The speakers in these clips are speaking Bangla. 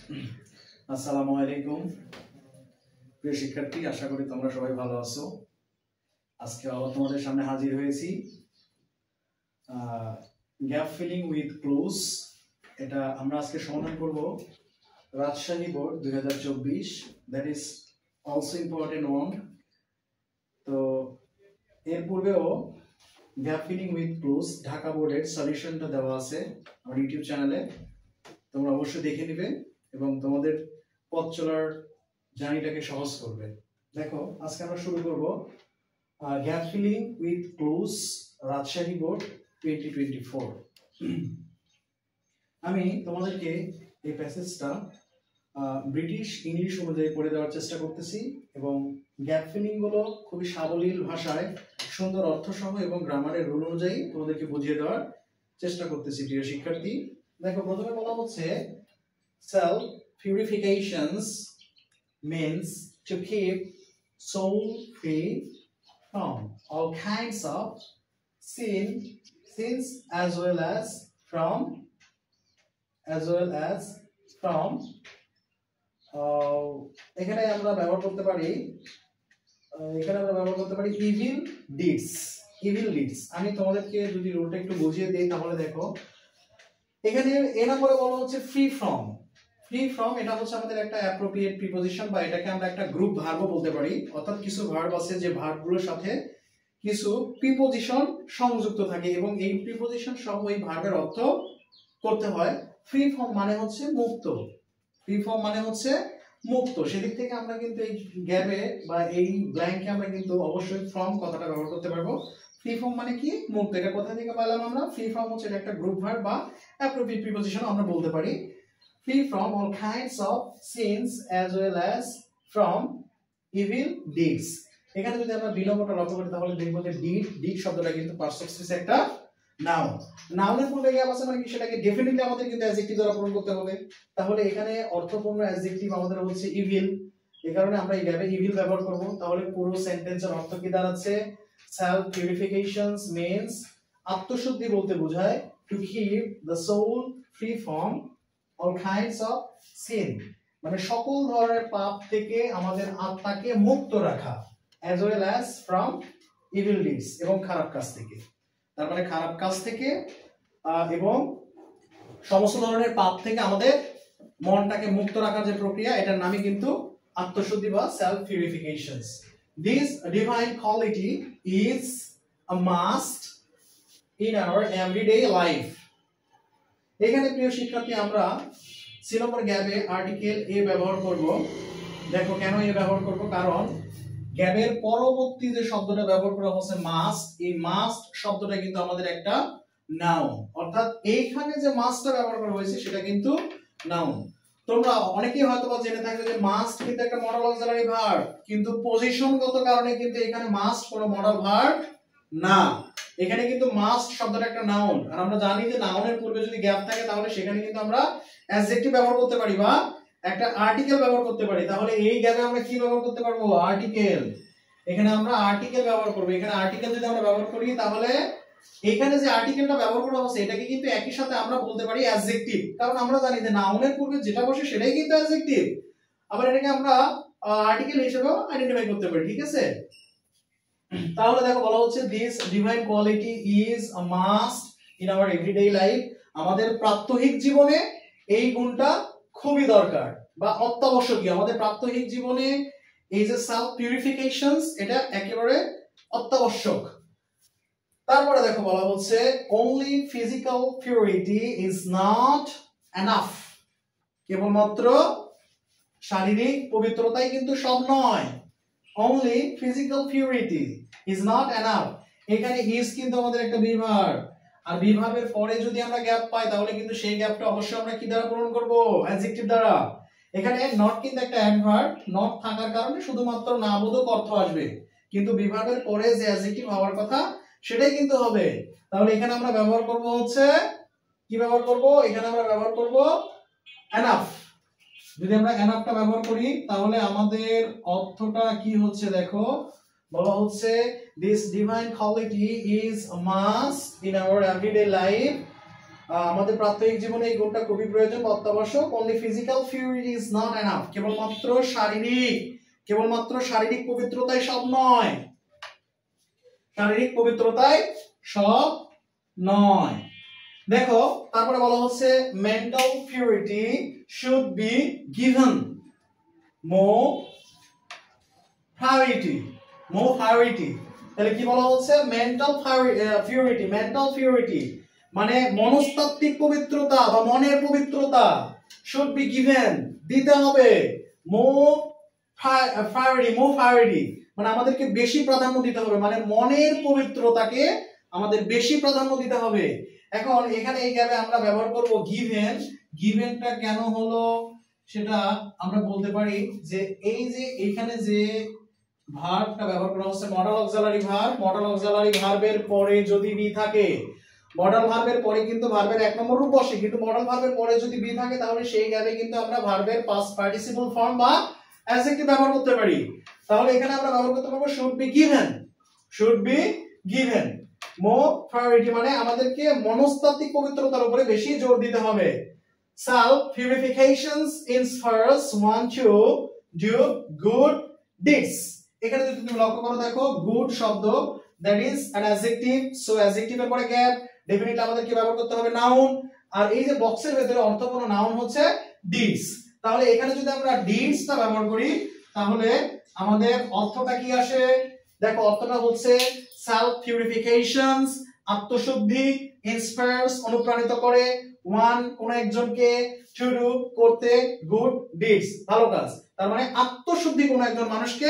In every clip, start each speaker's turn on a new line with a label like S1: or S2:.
S1: আসসালামু আলাইকুম প্রিয় শিক্ষার্থী, আশা করি তোমরা সবাই ভালো আছো। আজকে আবার তোমাদের সামনে হাজির হয়েছি গ্যাপ ফিলিং উইথ ক্লুজ। এটা আমরা আজকে সমাধান করব Rajshahi board 2024, that is also important one. তো এর পূর্বেও gap filling with clues Dhaka বোর্ডের সলিউশনটা দেওয়া আছে আমার ইউটিউব চ্যানেলে, তোমরা অবশ্যই দেখে নিবে এবং তোমাদের পথ চলার জার্নিটাকে সহজ করবে। দেখো, আজকে আমরা শুরু করব gap filling with clues Rajshahi board 2024। আমি তোমাদেরকে এই প্যাসেজটা ব্রিটিশ ইংলিশ অনুযায়ী পড়ে দেওয়ার চেষ্টা করতেছি এবং গ্যাপ ফিলিং গুলো খুবই সাবলীল ভাষায় সুন্দর অর্থসহ এবং গ্রামারের রুল অনুযায়ী তোমাদেরকে বুঝিয়ে দেওয়ার চেষ্টা করতেছি প্রিয় শিক্ষার্থী। দেখো, প্রথমে বলা হচ্ছে self purifications means to keep soul free from all kinds of sins as well as from এখানে আমরা ব্যবহার করতে পারি ইভিল ডিডস। আমি তোমাদেরকে যদি রুলটা একটু বুঝিয়ে দিই তাহলে দেখো, এখানে এ নম্বরে বলা হচ্ছে ফ্রি ফ্রম। এটা হচ্ছে আমাদের একটা অ্যাপ্রোপ্রিয়েট প্রিপজিশন, বা এটাকে আমরা একটা গ্রুপ ভার্বও বলতে পারি। অর্থাৎ কিছু ভার্ব আছে যে ভার্বগুলোর সাথে কিছু প্রিপজিশন সংযুক্ত থাকে এবং এই প্রিপজিশন সহ এই ভার্বের অর্থ করতে হয়। ফ্রি ফ্রম মানে হচ্ছে মুক্ত। সেদিক থেকে আমরা কিন্তু এই গ্যাপে বা এই ব্ল্যাঙ্কে আমরা কিন্তু অবশ্যই ফ্রম কথাটা ব্যবহার করতে পারবো। ফ্রি ফ্রম মানে কি? মুক্ত। এটা কোথা থেকে পেলাম আমরা? ফ্রি ফ্রম হচ্ছে এটা একটা গ্রুপ ভার্ব বা অ্যাপ্রোপ্রিয়েট প্রিপজিশন আমরা বলতে পারি। Free from all kinds of sins as well as from evil deeds। এখানে যদি আমরা বিলম্বটা লক্ষ্য করি তাহলে দেখব যে ডিড শব্দটা কিন্তু পারসেপটিভ একটা নাউন। নাউনের পূর্বে গ্যাপ আছে মানে কি? সেটাকে ডেফিনেটলি আমাদের কিন্তু অ্যাডজেক্টিভ দ্বারা পূরণ করতে হবে। তাহলে এখানে অর্থপূর্ণ অ্যাডজেক্টিভ আমাদের হচ্ছে ইভিল, এই কারণে আমরা এই গ্যাপে ইভিল ব্যবহার করব। তাহলে পুরো সেন্টেন্সের অর্থ কি দাঁড়াচ্ছে? সেলফ পিউরিফিকেশনস মিন্স, আত্মশুদ্ধি বলতে বোঝায়, to keep the soul free from all kinds of sin, মানে সকল ধরনের পাপ থেকে আমাদের আত্মাকে মুক্ত রাখা, as well as from evil deeds, এবং খারাপ কাজ থেকে। তার মানে খারাপ কাজ থেকে এবং সমস্ত ধরনের পাপ থেকে আমাদের মনটাকে মুক্ত রাখার যে প্রক্রিয়া, এটার নামই কিন্তু আত্মশুদ্ধি বা self পিউরিফিকেশনস। This divine quality is a must in our everyday life। এখানে প্রিয় শিক্ষার্থী আমরা সি নম্বর গ্যাপে আর্টিকেল এ ব্যবহার করব। দেখো কেন এ ব্যবহার করব, কারণ গ্যাপের পরবর্তী যে শব্দটা ব্যবহার করা হচ্ছে মাস্ট, এই মাস্ট শব্দটা কিন্তু আমাদের একটা নাউন। অর্থাৎ এইখানে যে মাস্টটা ব্যবহার করা হয়েছে সেটা কিন্তু নাউন। তোমরা অনেকেই হয়তো বা জেনে থাকবে যে মাস্ট কিন্তু একটা মডাল অক্সিলারি ভার্ব, কিন্তু পজিশনগত কারণে কিন্তু এখানে মাস্ট কোনো মডাল ভার্ব না। এখানে কিন্তু মাস্ট শব্দটা একটা নাউন, আর আমরা জানি যে নাউনের পূর্বে যদি গ্যাপ থাকে তাহলে সেখানে কিন্তু আমরা অ্যাডজেক্টিভ ব্যবহার করতে পারি বা একটা আর্টিকেল ব্যবহার করতে পারি। তাহলে এই গ্যাপে আমরা কি ব্যবহার করতে পারবো? আর্টিকেল। এখানে আমরা আর্টিকেল ব্যবহার করব। এখানে আর্টিকেল যদি আমরা ব্যবহার করি তাহলে এখানে যে আর্টিকেলটা ব্যবহার করা হচ্ছে এটাকে কিন্তু একই সাথে আমরা বলতে পারি অ্যাডজেক্টিভ, কারণ আমরা জানি যে নাউনের পূর্বে যেটা বসে সেটাই কিন্তু অ্যাডজেক্টিভ। আবার এটাকে আমরা আর্টিকেল হিসেবেও আইডেন্টিফাই করতে পারি, ঠিক আছে? তাহলে দেখো বলা হচ্ছে this divine quality is a must in our everyday life. আমাদের প্রাত্যহিক জীবনে এই গুণটা খুবই দরকার বা অত্যাবশ্যকীয়। আমাদের প্রাত্যহিক জীবনে এই যে সেলফ পিউরিফিকেশনস, এটা একেবারে অত্যাবশ্যক। তারপরে দেখো বলা হচ্ছে only physical purity is not enough। কেবলমাত্র শারীরিক পবিত্রতাই কিন্তু সব নয়। only physical purity is not enough। এখানে is কিন্তু আমাদের একটা বিভার্ব, আর বিভার্বের পরে যদি আমরা গ্যাপ পাই তাহলে কিন্তু সেই গ্যাপটা অবশ্যই আমরা কি দ্বারা পূরণ করব? অ্যাডজেক্টিভ দ্বারা। এখানে নট কিন্তু একটা অ্যাডভার্ব, নট থাকার কারণে শুধুমাত্র নাবোধক অর্থ আসবে, কিন্তু বিভার্বের পরে যে অ্যাডজেক্টিভ হওয়ার কথা সেটাই কিন্তু হবে। তাহলে এখানে আমরা ব্যবহার করব হচ্ছে কি ব্যবহার করব? এখানে আমরা ব্যবহার করব এনাফ। যদি আমরা এনাফটা ব্যবহার করি তাহলে আমাদের অর্থটা কি হচ্ছে দেখো, বলা হচ্ছে this divine quality is a must in our everyday life আমাদের প্রাত্যহিক জীবনে এই গুণটা খুবই প্রয়োজন, অত্যাবশ্যক। Only physical purity is not enough, কেবলমাত্র শারীরিক পবিত্রতাই সব নয়, শারীরিক পবিত্রতাই সব নয়। দেখো তারপরে বলা হচ্ছে mental purity should be given more priority। তাহলে কি বলা হচ্ছে? মেন্টাল পিউরিটি মানে মনস্তাত্ত্বিক পবিত্রতা বা মনের পবিত্রতা should be given, দিতে হবে more priority মানে আমাদেরকে বেশি প্রাধান্য দিতে হবে, মানে মনের পবিত্রতাকে আমাদের বেশি প্রাধান্য দিতে হবে। এখন এখানে এই গ্যাপে আমরা ব্যবহার করব গিভেনটা কেন হলো সেটা আমরা বলতে পারি যে এই যে এখানে যে ভার্বটা ব্যবহার করা হচ্ছে মডাল অক্সিলারি ভার্বের পরে যদি বি থাকে, মডাল ভার্বের পরে কিন্তু ভার্বের এক নম্বর রূপ বসে, কিন্তু মডাল ভার্বের পরে যদি বি থাকে তাহলে সেই গ্যাপে কিন্তু আমরা ভার্বের পাস্ট পার্টিসিপল ফর্ম বা অ্যাডজেক্টিভ ব্যবহার করতে পারি। তাহলে এখানে আমরা ব্যবহার করতে পারবো should be given more priority মানে আমাদেরকে মনস্তাত্ত্বিক পবিত্রতার উপরে বেশি জোর দিতে হবে। Self purifications inspires one to do good deeds। এখানে যদি তুমি লক্ষ্য করো দেখো গুড শব্দ that is an adjective, so adjective এর পরে গ্যাপ, ডেফিনিটলি আমাদেরকে ব্যবহার করতে হবে নাউন, আর এই যে বক্সের ভেতরে অর্থপূর্ণ নাউন হচ্ছে ডিডস। তাহলে এখানে যদি আমরা ডিডসটা ব্যবহার করি তাহলে আমাদের অর্থটা কি আসে? দেখো অর্থটা হচ্ছে সেলফ পিউরিফিকেশনস আত্মশুদ্ধি, ইন্সপায়ার্স অনুপ্রাণিত করে, ওয়ান কোন একজনকে, টু ডু করতে, গুড ডিডস ভালো কাজ। তার মানে আত্মশুদ্ধি কোন একজন মানুষকে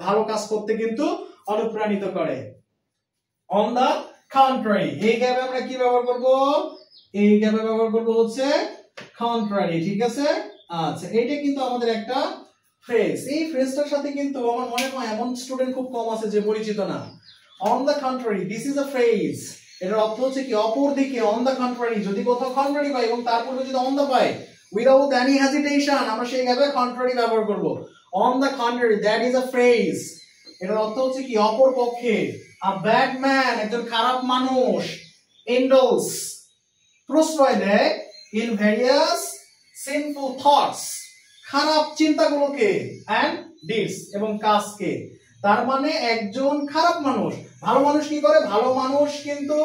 S1: ভালো কাজ করতে কিন্তু অনুপ্রাণিত করে। অন দা কন্ট্রারি এই গ্যাপে আমরা কি ব্যবহার করব? এই গ্যাপে ব্যবহার করব হচ্ছে কন্ট্রারি, ঠিক আছে? আচ্ছা এটা কিন্তু আমাদের একটা ফ্রেজ, এই ফ্রেজটার সাথে কিন্তু আমার মনে হয় এমন স্টুডেন্ট খুব কম আছে যে পরিচিত না। On the contrary this is a phrase, এর অর্থ হচ্ছে কি অপর দিকে, অন দা কন্ট্রারি যদি কোথাও কন্ট্রারি পাই এবং তারপরে যদি অন দা পাই উইদাউট এনি হেজিটেশন আমরা সেই গ্যাপে কন্ট্রারি ব্যবহার করব। On the contrary that is a phrase, এর অর্থ হচ্ছে কি অপর পক্ষে। আ ব্যাড ম্যান একজন খারাপ মানুষ, ইন্ডলস প্রশ্রয় দেয়, ইন ভেরিয়াস সিনফুল থটস খারাপ চিন্তাগুলোকে, এন্ড ডিডস এবং কাজকে। তার মানে একজন খারাপ মানুষ, ভালো মানুষ কি করে? ভালো মানুষ কিন্তু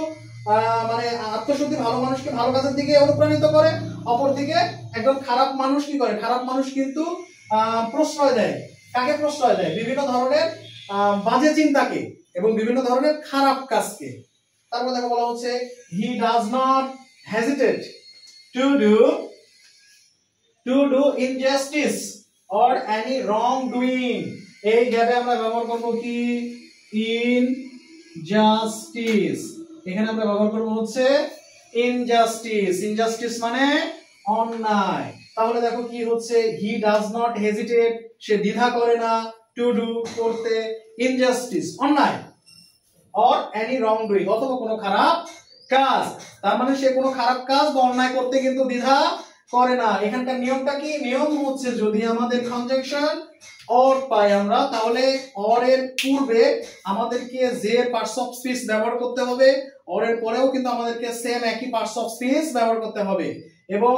S1: মানে আত্মশুদ্ধি ভালো মানুষকে ভালো কাজের দিকে অনুপ্রাণিত করে, অপরদিকে একজন খারাপ মানুষ কি করে? খারাপ মানুষ কিন্তু প্রশ্রয় দেয়, কাকে প্রশ্রয় দেয়? বিভিন্ন ধরনের বাজে চিন্তাকে এবং বিভিন্ন ধরনের খারাপ কাজকে। তারপর দেখো বলা হচ্ছে he does not hesitate to do injustice or any wrong doing. এই গ্যাপে আমরা ব্যবহার করব কি? ইনজাস্টিস, এখানে আমরা ব্যবহার করব হচ্ছে ইনজাস্টিস মানে অন্যায়। তাহলে দেখো কি হচ্ছে? হি ডাজ নট হেজিটেট সে দ্বিধা করে না, টু ডু করতে, ইনজাস্টিস অন্যায়, অর এনি রং ডুইং অথবা কোনো খারাপ কাজ। তার মানে সে কোনো খারাপ কাজ বা অন্যায় করতে কিন্তু দ্বিধা করে না। এখানকার নিয়মটা কি? নিয়ম হচ্ছে যদি আমাদের কনজাংশন অর পাই আমরা তাহলে অর এর পূর্বে আমাদেরকে যে পার্টস অফ স্পিচ ব্যবহার করতে হবে, অর এর পরেও কিন্তু আমাদেরকে সেম একই পার্টস অফ স্পিচ ব্যবহার করতে হবে এবং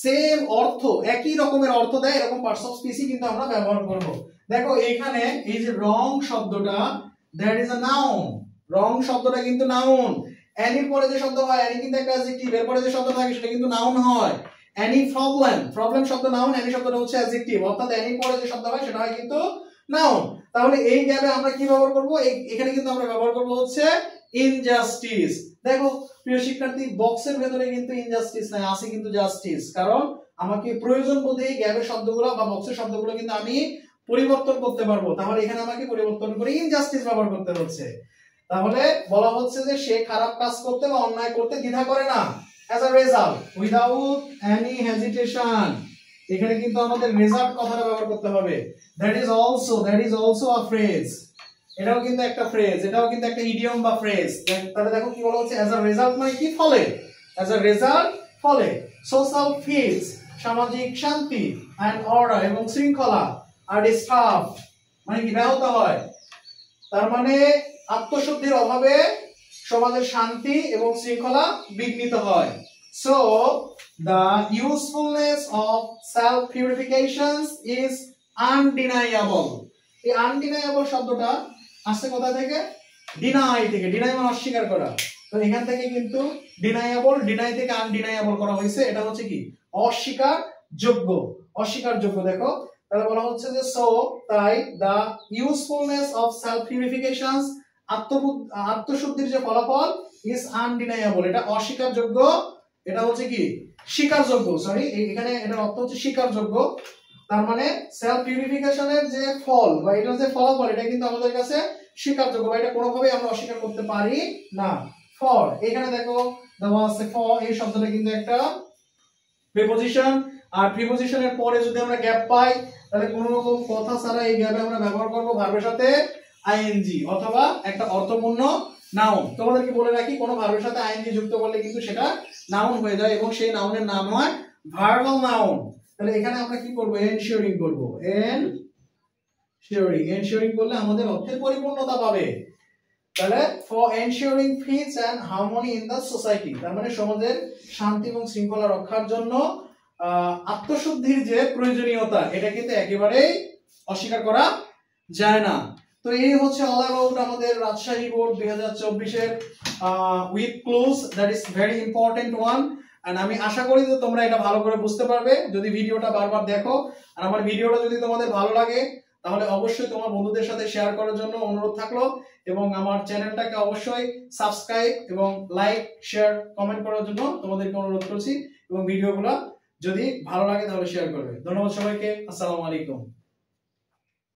S1: সেম অর্থ একই রকমের অর্থ দেয় এরকম পার্টস অফ স্পিচই কিন্তু আমরা ব্যবহার করব। দেখো এখানে এই যে রং শব্দটা দ্যাট ইজ আ নাউন, রং শব্দটা কিন্তু নাউন। এনির পরে যে শব্দ হয় এনি কিন্তু একটা অ্যাডজেক্টিভ, এর পরে যে শব্দ থাকে সেটা কিন্তু নাউন হয়। এনি প্রবলেম শব্দ নাউন, এনি শব্দটা হচ্ছে অ্যাডজেক্টিভ, অর্থাৎ এনির পরে যে শব্দ হয় সেটা হয় কিন্তু নাউন। তাহলে এই গ্যাপে আমরা কি ব্যবহার করব? এখানে কিন্তু আমরা ব্যবহার করব হচ্ছে ইনজাস্টিস। দেখো প্রিয় শিক্ষার্থী বক্সের ভেতরে কিন্তু ইনজাস্টিস নাই, আছে কিন্তু জাস্টিস, কারণ আমাকে প্রয়োজন বোধে এই গ্যাপের শব্দগুলো বা বক্সের শব্দগুলো কিন্তু আমি পরিবর্তন করতে পারবো। তাহলে এখানে আমাকে পরিবর্তন করে ইনজাস্টিস ব্যবহার করতে হচ্ছে। তাহলে বলা হচ্ছে যে সে খারাপ কাজ করতে বা অন্যায় করতে দ্বিধা করে না। as a result without any hesitation এখানে কিন্তু আমাদের রেজাল্ট কথাটা ব্যবহার করতে হবে। that is also a phrase, এটাও কিন্তু একটা ফ্রেজ, এটাও কিন্তু একটা ইডিয়ম বা ফ্রেজ। তাহলে দেখো কি বলা হচ্ছে as a result মানে কি? ফলে, as a result ফলে social peace সামাজিক শান্তি and order এবং শৃঙ্খলা are disturbed মানে কি? ব্যাহত হয়। তার মানে আত্মশুদ্ধির অভাবে সমাজের শান্তি এবং শৃঙ্খলা বিঘ্নিত হয়। So the usefulness of self purifications is undeniable. এই undeniable শব্দটা আসছে কোথা থেকে? ডিনাই থেকে। ডিনাই মানে অস্বীকার করা। তো এখান থেকে কিন্তু ডিনাইয়েবল, ডিনাই থেকে আনডিনাইয়েবল করা হয়েছে। এটা হচ্ছে কি? অস্বীকার যোগ্য। অস্বীকার যোগ্য। দেখো তাহলে বলা হচ্ছে যে সো তাই the usefulness of self purifications আত্মশুদ্ধির যে ফলাফল is undeniable, এটা অস্বীকারযোগ্য। এটা হচ্ছে কি? স্বীকারযোগ্য। সরি, এখানে এটার অর্থ হচ্ছে স্বীকারযোগ্য। তার মানে সেলফ পিউরিফিকেশনের যে ফল বা এটার যে ফলাফল এটা কিন্তু আমাদের কাছে স্বীকারযোগ্য, বা এটা কোনোভাবেই আমরা অস্বীকার করতে পারি না। ফর, এখানে দেখো দেওয়া আছে ফর, এই শব্দটা কিন্তু একটা প্রিপজিশন, আর প্রিপজিশনের পরে যদি আমরা গ্যাপ পাই তাহলে কোনো রকম কথা ছাড়া এই গ্যাপে আমরা ব্যবহার করব ভার্বের সাথে আইএনজি অথবা একটা অর্থপূর্ণ নাউন। তোমাদেরকে বলে রাখি, কোনো ভার্বের সাথে আইএনজি যুক্ত করলে কিন্তু সেটা নাউন হয়ে যায় এবং সেই নাউনের নাম হয় ভার্বাল নাউন। তাহলে এখানে আমরা কি করব? এনশিওরিং করব। এনশিওরিং করলে আমাদের অর্থের পরিপূর্ণতা পাবে। তাহলে for ensuring peace and harmony in the society, তার মানে সমাজের শান্তি এবং শৃঙ্খলা রক্ষার জন্য আত্মশুদ্ধির যে প্রয়োজনীয়তা এটা কিন্তু একেবারেই অস্বীকার করা যায় না। তো এই হচ্ছে অল অ্যাবাউট আমাদের রাজশাহী বোর্ড 2024 এর with clues, that is very important one. And আমি আশা করি যে তোমরা এটা ভালো করে বুঝতে পারবে যদি ভিডিওটা বারবার দেখো। আর আমার ভিডিওটা যদি তোমাদের ভালো লাগে তাহলে অবশ্যই তোমার বন্ধুদের সাথে শেয়ার করার জন্য অনুরোধ থাকলো, এবং আমার চ্যানেলটাকে অবশ্যই সাবস্ক্রাইব এবং লাইক শেয়ার কমেন্ট করার জন্য তোমাদেরকে অনুরোধ করছি, এবং ভিডিওগুলো যদি ভালো লাগে তাহলে শেয়ার করবে। ধন্যবাদ সবাইকে। আসসালামু আলাইকুম।